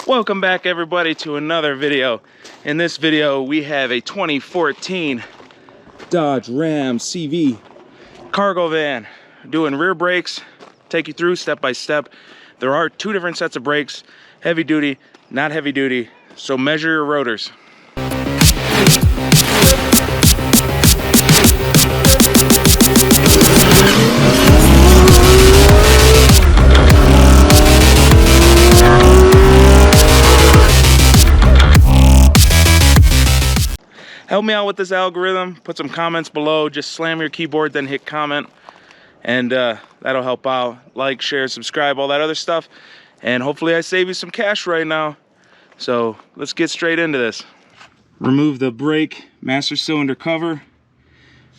Welcome back everybody to another video. In this video we have a 2014 Dodge Ram CV cargo van doing rear brakes. Take you through step by step. There are two different sets of brakes, heavy duty, not heavy duty, so measure your rotors. Help me out with this algorithm. Put some comments below. Just slam your keyboard, then hit comment. And that'll help out. Like, share, subscribe, all that other stuff. And hopefully I save you some cash right now. So let's get straight into this. Remove the brake master cylinder cover.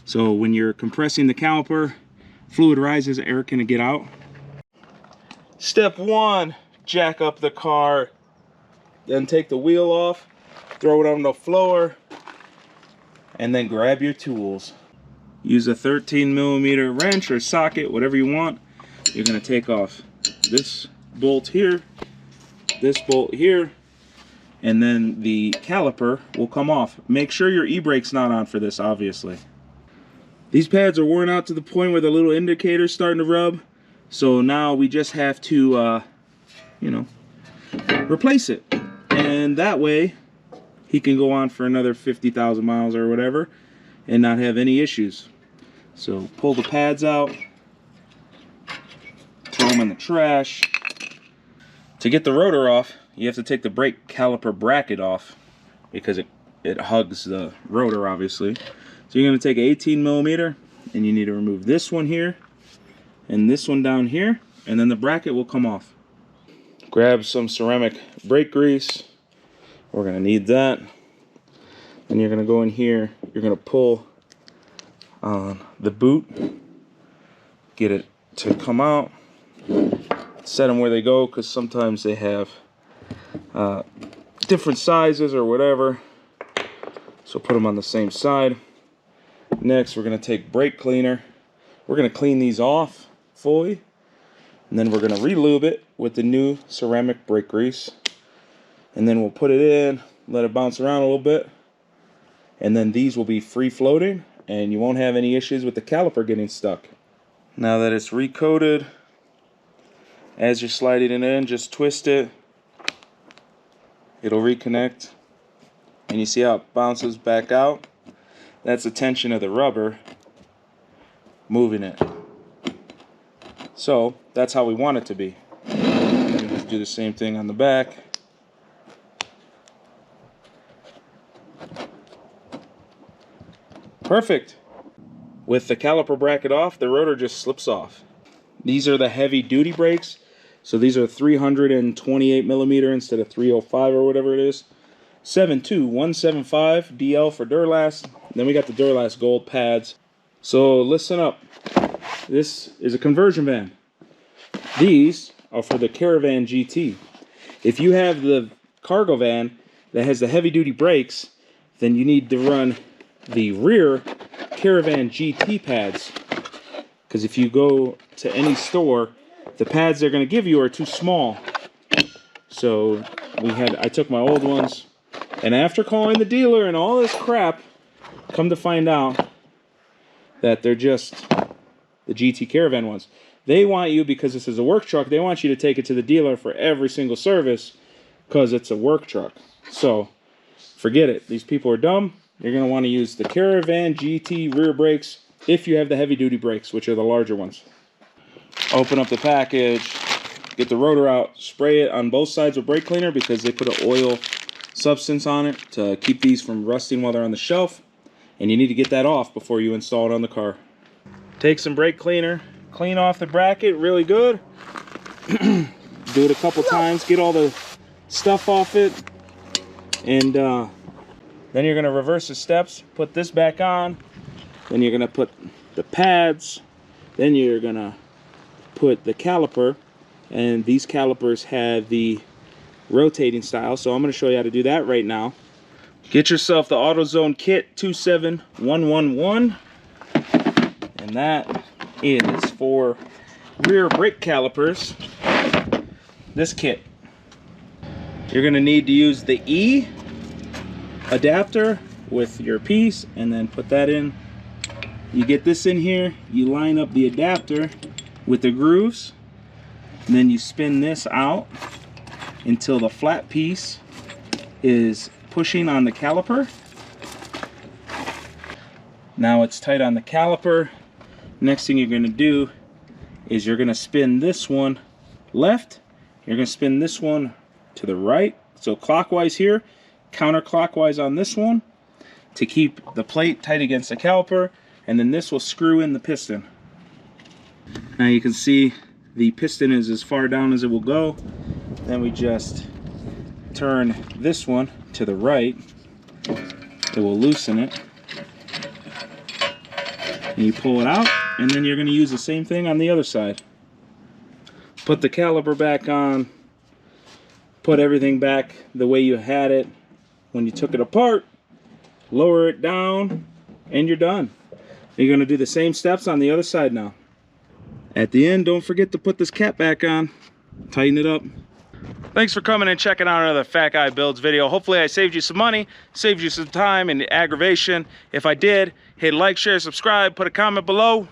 So when you're compressing the caliper, fluid rises, air can get out. Step one, jack up the car. Then take the wheel off, throw it on the floor, and then grab your tools. Use a 13mm wrench or socket, whatever you want. You're gonna take off this bolt here, this bolt here, and then the caliper will come off. Make sure your e-brake's not on for this, obviously. These pads are worn out to the point where the little indicator's starting to rub. So now we just have to, replace it. And that way, he can go on for another 50,000 miles or whatever and not have any issues. So pull the pads out, throw them in the trash. To get the rotor off, you have to take the brake caliper bracket off because it hugs the rotor, obviously. So you're going to take an 18mm and you need to remove this one here and this one down here, and then the bracket will come off. Grab some ceramic brake grease. We're going to need that. Then you're going to go in here, you're going to pull on the boot, get it to come out, set them where they go, because sometimes they have different sizes or whatever, so put them on the same side. Next we're going to take brake cleaner. We're going to clean these off fully, and then we're going to re-lube it with the new ceramic brake grease, and then we'll put it in, let it bounce around a little bit, and then these will be free floating and you won't have any issues with the caliper getting stuck. Now that it's recoated, as you're sliding it in, just twist it. It'll reconnect, and you see how it bounces back out? That's the tension of the rubber moving it. So that's how we want it to be. Just do the same thing on the back. Perfect. With the caliper bracket off, the rotor just slips off. These are the heavy duty brakes. So these are 328mm instead of 305 or whatever it is. 72175 DL for Duralast. Then we got the Duralast gold pads. So listen up. This is a conversion van. These are for the Caravan GT. If you have the cargo van that has the heavy duty brakes, then you need to run the rear Caravan GT pads, because if you go to any store, the pads they're going to give you are too small. So I took my old ones, and after calling the dealer and all this crap, come to find out that they're just the GT Caravan ones. They want you, because this is a work truck, they want you to take it to the dealer for every single service because it's a work truck. So forget it. These people are dumb. You're going to want to use the Caravan GT rear brakes if you have the heavy duty brakes, which are the larger ones. Open up the package, get the rotor out, spray it on both sides with brake cleaner because they put an oil substance on it to keep these from rusting while they're on the shelf, and you need to get that off before you install it on the car. Take some brake cleaner, clean off the bracket really good. Do it a couple times, get all the stuff off it, and then you're going to reverse the steps, put this back on, then you're going to put the pads, then you're going to put the caliper, and these calipers have the rotating style, so I'm going to show you how to do that right now. Get yourself the AutoZone kit 27111, and that is for rear brake calipers. This kit. You're gonna need to use the E adapter with your piece and then put that in. You get this in here, you line up the adapter with the grooves, and then you spin this out until the flat piece is pushing on the caliper. Now it's tight on the caliper. Next thing you're going to do is you're going to spin this one left, you're going to spin this one to the right, so clockwise here, counterclockwise on this one to keep the plate tight against the caliper, and then this will screw in the piston. Now you can see the piston is as far down as it will go. Then we just turn this one to the right, it will loosen it, and you pull it out, and then you're going to use the same thing on the other side. Put the caliper back on, put everything back the way you had it when you took it apart, lower it down, and you're done. You're going to do the same steps on the other side now. At the end, don't forget to put this cap back on, tighten it up. Thanks for coming and checking out another Fat Guy Builds video. Hopefully I saved you some money, saved you some time and aggravation. If I did, hit like, share, subscribe, put a comment below.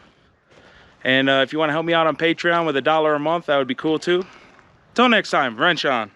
And if you want to help me out on Patreon with $1 a month, that would be cool too. Till next time, wrench on.